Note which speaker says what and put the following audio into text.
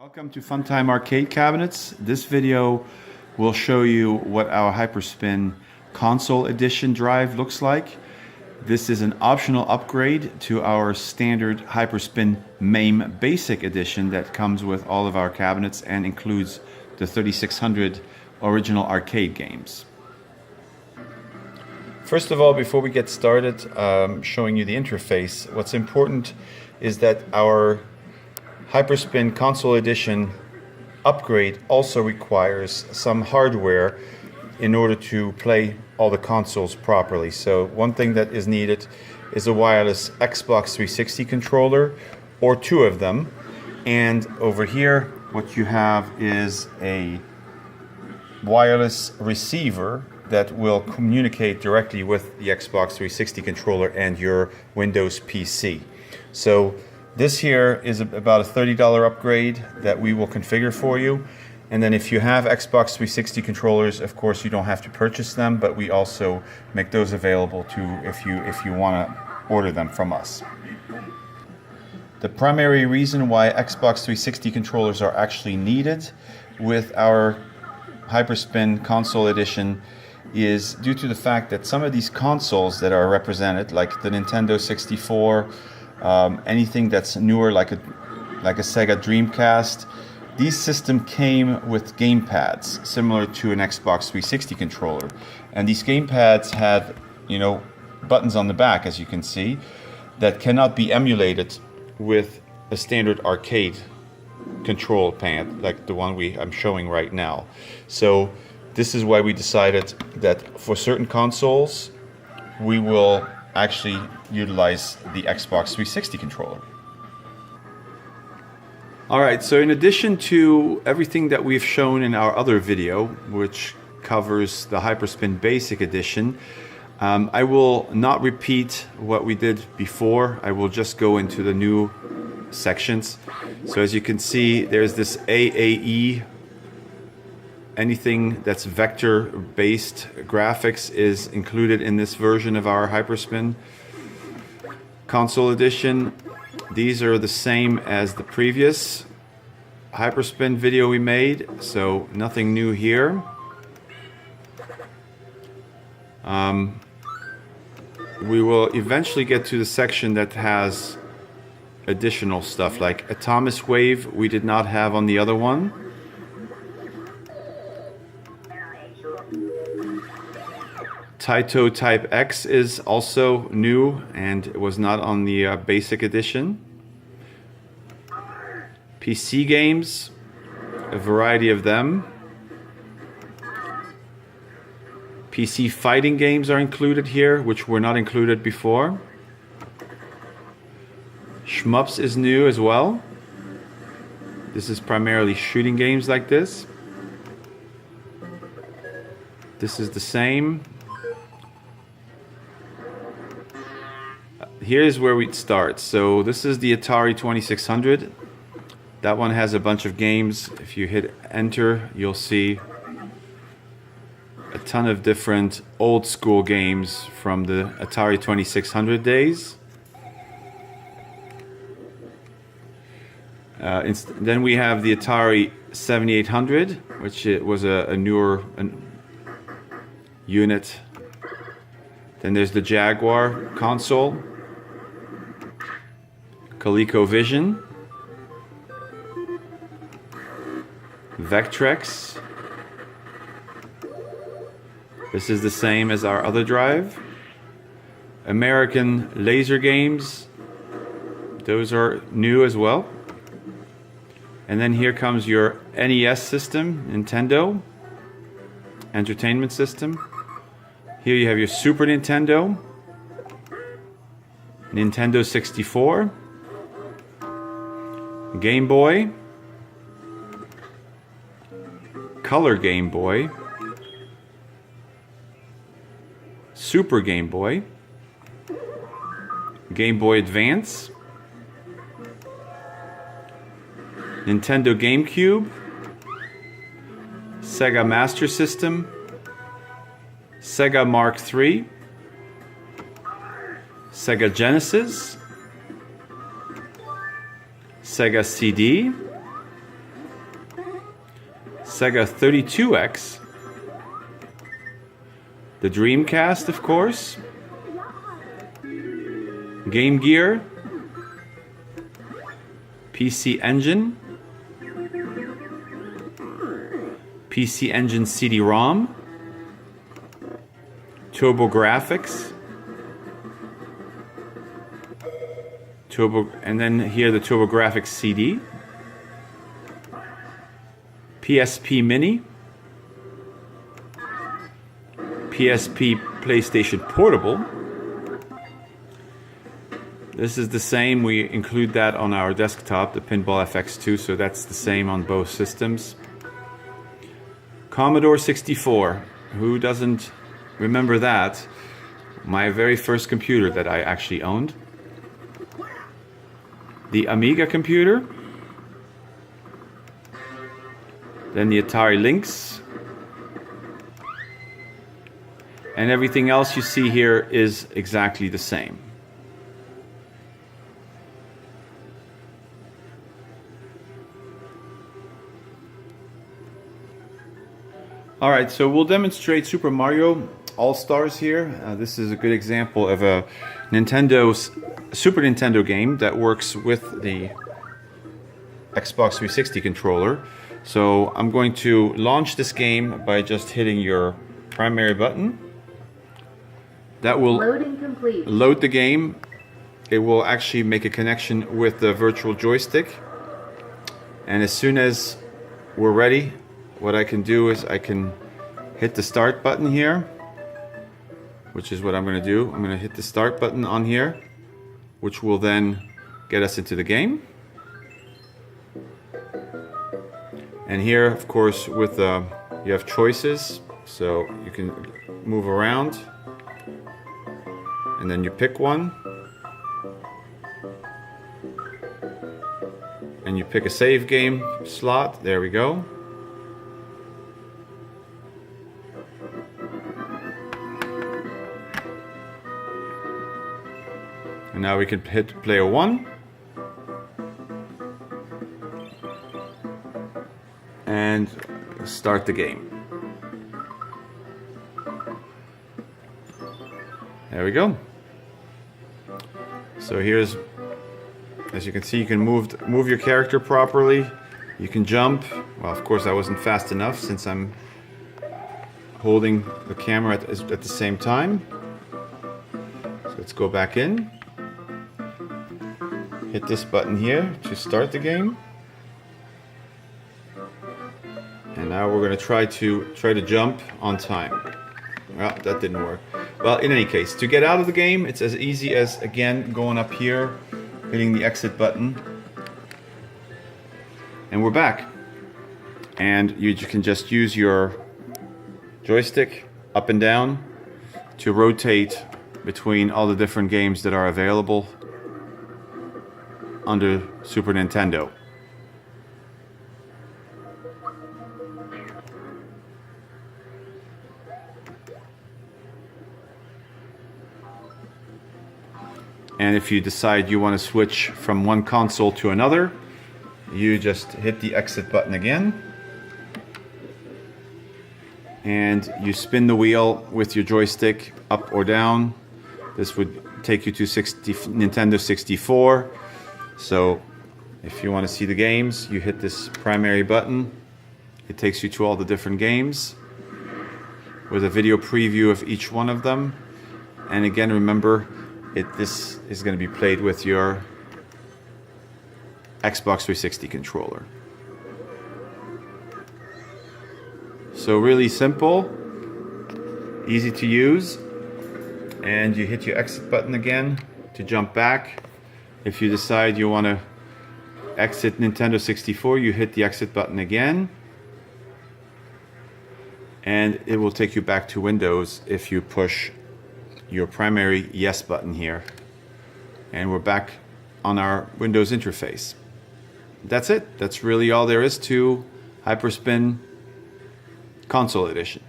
Speaker 1: Welcome to FUNTIME arcade cabinets. This video will show you what our Hyperspin console edition drive looks like. This is an optional upgrade to our standard Hyperspin MAME basic edition that comes with all of our cabinets and includes the 3600 original arcade games. First of all, before we get started showing you the interface, what's important is that our Hyperspin console edition upgrade also requires some hardware in order to play all the consoles properly. So one thing that is needed is a wireless Xbox 360 controller or two of them. And over here what you have is a wireless receiver that will communicate directly with the Xbox 360 controller and your Windows PC. So this here is about a $30 upgrade that we will configure for you. And then if you have Xbox 360 controllers, of course you don't have to purchase them, but we also make those available to if you want to order them from us. The primary reason why Xbox 360 controllers are actually needed with our Hyperspin console edition is due to the fact that some of these consoles that are represented, like the Nintendo 64, anything that's newer like a Sega Dreamcast, these systems came with game pads similar to an Xbox 360 controller, and these game pads had, buttons on the back, as you can see, that cannot be emulated with a standard arcade control pad like the one I'm showing right now. So this is why we decided that for certain consoles we will actually utilize the Xbox 360 controller. Alright, so in addition to everything that we've shown in our other video, which covers the Hyperspin Basic Edition, I will not repeat what we did before. I will just go into the new sections. So as you can see, there's this AAE. Anything that's vector-based graphics is included in this version of our Hyperspin console edition. These are the same as the previous Hyperspin video we made, so nothing new here. We will eventually get to the section that has additional stuff, like Atomic Wave we did not have on the other one. Taito Type X is also new and it was not on the basic edition. PC games, a variety of them. PC fighting games are included here, which were not included before. Shmups is new as well. This is primarily shooting games like this. This is the same. Here's where we'd start. So this is the ATARI 2600. That one has a bunch of games. If you hit enter, you'll see a ton of different old school games from the ATARI 2600 days. Then we have the ATARI 7800, which was a newer unit. Then there's the Jaguar console. ColecoVision, Vectrex. This is the same as our other drive. American Laser Games, those are new as well. And then here comes your NES system, Nintendo Entertainment System. Here you have your Super Nintendo, Nintendo 64, Game Boy, Color Game Boy, Super Game Boy, Game Boy Advance, Nintendo GameCube, Sega Master System, Sega Mark III, Sega Genesis, Sega CD, Sega 32X, the Dreamcast, of course, Game Gear, PC Engine, PC Engine CD-ROM, TurboGrafx, and then here the TurboGrafx CD, PSP Mini, PSP PlayStation Portable. This is the same, we include that on our desktop, the Pinball FX2, so that's the same on both systems. Commodore 64, who doesn't remember that? My very first computer that I actually owned. The Amiga computer. Then the ATARI Lynx. And everything else you see here is exactly the same. Alright, so we'll demonstrate Super Mario All-Stars here. This is a good example of a Super Nintendo game that works with the Xbox 360 controller. So I'm going to launch this game by just hitting your primary button. That will load the game. It will actually make a connection with the virtual joystick. And as soon as we're ready, what I can do is I can hit the start button here, which is what I'm going to do. I'm going to hit the start button on here, which will then get us into the game. And here, of course, with you have choices, so you can move around, and then you pick one, and you pick a save game slot. There we go. And now we can hit player 1. And start the game. There we go. So here's, as you can see, you can move your character properly. You can jump. Well, of course, I wasn't fast enough since I'm holding the camera at the same time. So let's go back in. Hit this button here to start the game. And now we're going to try to jump on time. Well, that didn't work. Well, in any case, to get out of the game, it's as easy as, again, going up here, hitting the exit button. And we're back. And you can just use your joystick up and down to rotate between all the different games that are available under Super Nintendo. And if you decide you want to switch from one console to another, you just hit the exit button again. And you spin the wheel with your joystick up or down. This would take you to Nintendo 64. So if you want to see the games, you hit this primary button. It takes you to all the different games with a video preview of each one of them. And again, remember, this is going to be played with your Xbox 360 controller. So really simple, easy to use, and you hit your exit button again to jump back. If you decide you want to exit Nintendo 64, you hit the exit button again, and it will take you back to Windows if you push your primary yes button here. And we're back on our Windows interface. That's it. That's really all there is to Hyperspin Console Edition.